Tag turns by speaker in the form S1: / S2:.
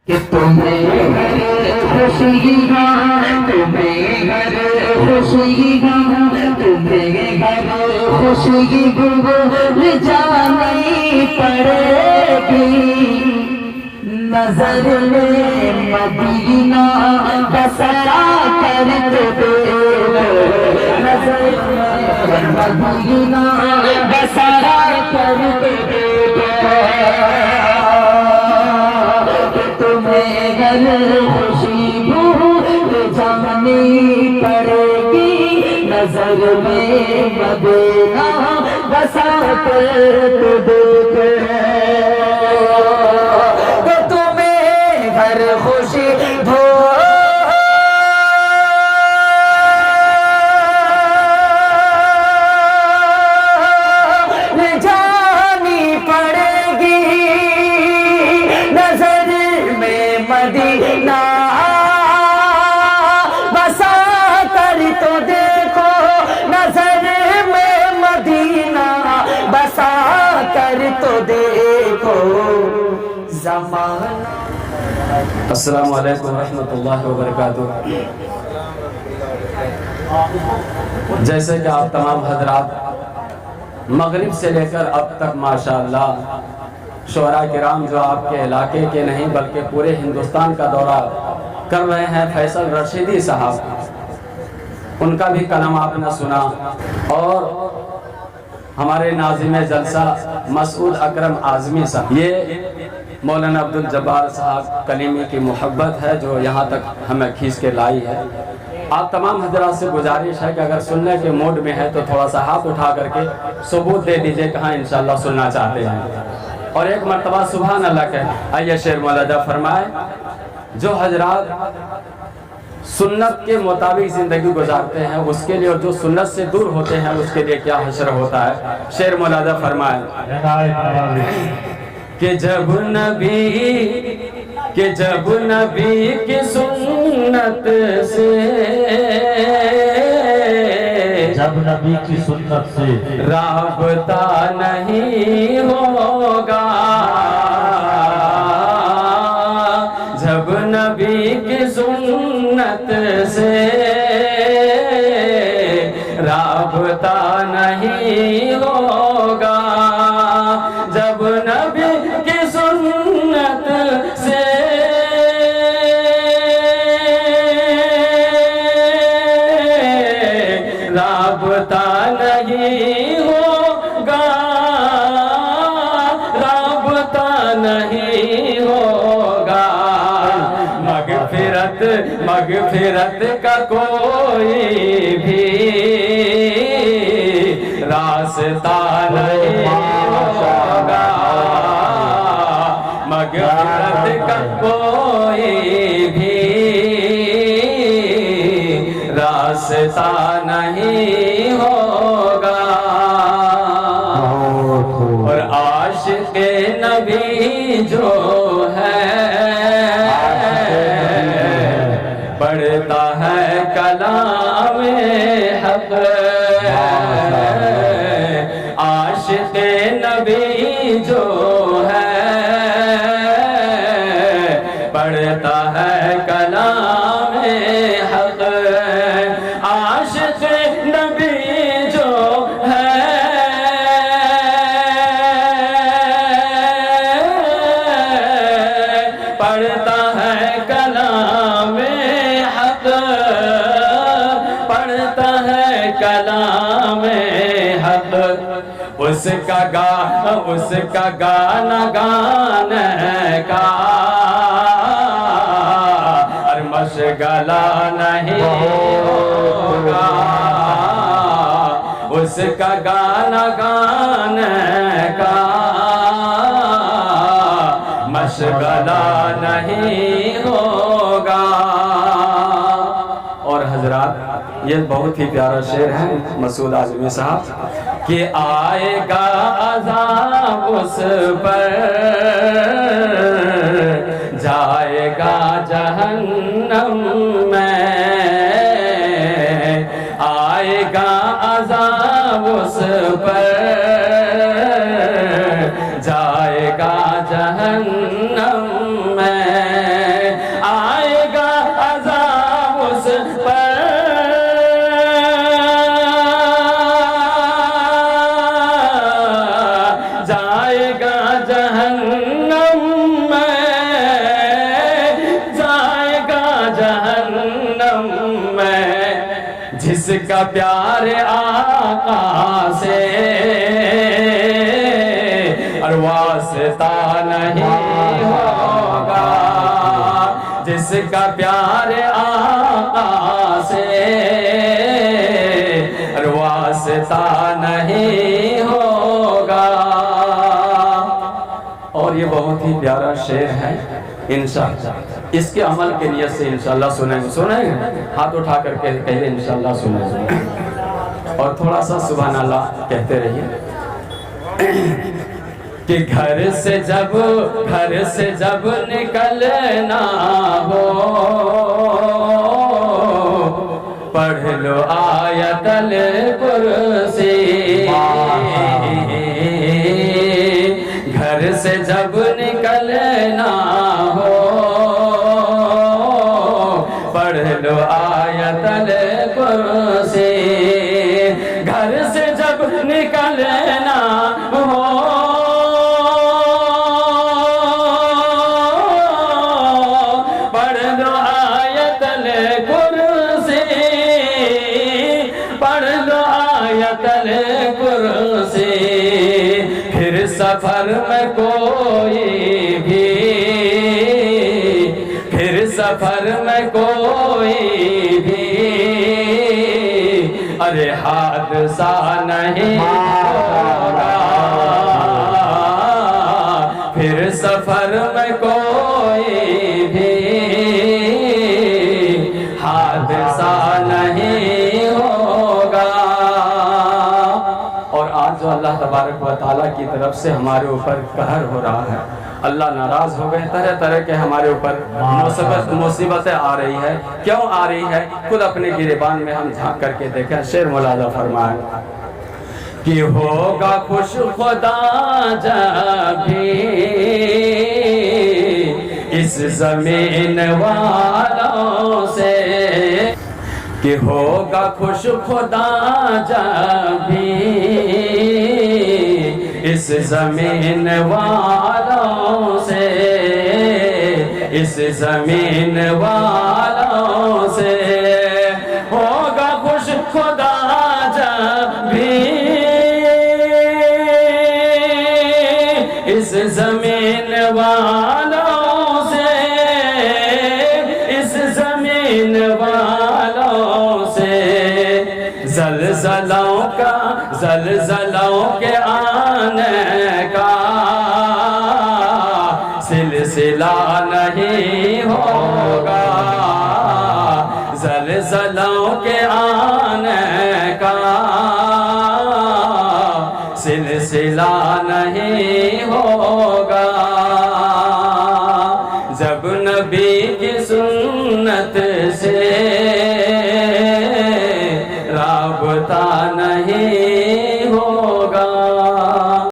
S1: کہ تمہیں ہر خوشی گاہ، تمہیں ہر خوشی گاہ، تمہیں ہر خوشی گل جانی پڑے گی، نظر میں مدینہ بسا کر دے، نظر میں مدینہ بسا کر دے، ہر خوشی بھول جانی پڑے گی، نظر میں مدینہ بسا کر دیکھے تو تمہیں ہر خوشی بھول جانی پڑے گی، نظر میں مدینہ بسا کر تو دیکھو، نظر میں مدینہ بسا کر تو دیکھو زمانہ۔
S2: السلام علیکم ورحمۃ اللہ وبرکاتہ۔ جیسے کہ آپ تمام حضرات مغرب سے لے کر اب تک ماشاءاللہ شعراء کرام جو آپ کے علاقے کے نہیں بلکہ پورے ہندوستان کا دورہ کر رہے ہیں، فیصل رشیدی صاحب، ان کا بھی کلام آپ نے سنا، اور ہمارے ناظم جلسہ مسعود اکرم اعظمی صاحب، یہ مولانا عبدالجبار صاحب کلیمی کی محبت ہے جو یہاں تک ہمیں کھینچ کے لائی ہے۔ آپ تمام حضرات سے گزارش ہے کہ اگر سننے کے موڈ میں ہے تو تھوڑا سا ہاتھ اٹھا کر کے ثبوت دے دیجئے کہاں انشاءاللہ سننا چاہتے ہیں، اور ایک مرتبہ سبحان اللہ کہہ آئیے شعر مولانا فرمائے۔ جو حضرات سنت کے مطابق زندگی گزارتے ہیں اس کے لیے، اور جو سنت سے دور ہوتے ہیں اس کے لیے کیا حشر ہوتا ہے۔ شعر مولانا فرمائے کہ جب نبی کی سنت سے،
S3: جب نبی کی سنت سے
S2: رابطہ نہیں ہوگا، جب نبی کی سنت سے رابطہ نہیں ہوگا، جب نبی کی سنت سے رابطہ نہیں ہوگا، رابطہ نہیں ہوگا، مغفرت کا کوئی بھی راستہ نہیں ہوگا، مغفرت کا کوئی بھی راستہ نہیں ہوگا، اور عاشق نبی جو ہے پڑھتا ہے کلام حق، عاشق نبی جو ہے پڑھتا ہے کلام حق، عاشق نبی جو ہے پڑھتا ہے کلام حق، پڑھتا ہے کلام حق، اس کا گانا گانے کا اور مشغلہ نہیں ہوگا، اس کا گانا گانے کا مشغلہ نہیں ہوگا۔ اور حضرات یہ بہت ہی پیارا شعر ہے مسعود اعظمی صاحب کہ آئے گا عذاب اس پر، جائے گا جہنم میں، آئے گا عذاب اس پر، جائے گا جہنم میں، کا پیار آقا سے اور واسطہ نہیں ہوگا، جس کا پیار آقا سے اور واسطہ نہیں ہوگا۔ اور یہ بہت ہی پیارا شعر ہے، انشاءاللہ اس کے عمل کے نیت سے انشاءاللہ سنیں گے، ہاتھ اٹھا کر کے کہیے انشاءاللہ سنیں گے، اور تھوڑا سا سبحان اللہ کہتے رہیے کہ گھر سے جب نکلنا ہو پڑھ لو آیت الکرسی، گھر سے جب نکلنا ہو پڑھ لو آیت الکرسی، گھر سے جب نکلنا ہو پڑھ لو آیت الکرسی، پڑھ لو آیت الکرسی، پھر سفر میں کوئی بھی، پھر سفر میں کوئی بھی ارے حادثہ نہیں ہوگا، پھر سفر میں کوئی بھی حادثہ نہیں ہوگا۔ اور آج جو اللہ تبارک و تعالیٰ کی طرف سے ہمارے اوپر قہر ہو رہا ہے، اللہ ناراض ہو گئے، طرح طرح کے ہمارے اوپر مصیبتیں آ رہی ہے، کیوں آ رہی ہے؟ خود اپنے گریبان میں ہم جھانک کر کے دیکھیں، شعر ملاحظہ فرمائیں کہ ہوگا خوش خدا جب بھی اس زمین والوں سے، کہ ہوگا خوش خدا جب بھی اس زمین والوں سے، اس زمین والوں سے ہوگا خوش خدا جب بھی اس زمین والوں سے، اس زمین والوں سے، زلزلوں کے آنے کا سلسلہ نہیں ہوگا، زلزلوں کے آنے کا سلسلہ نہیں ہوگا، جب نبی کی سنت سے رابطہ نہیں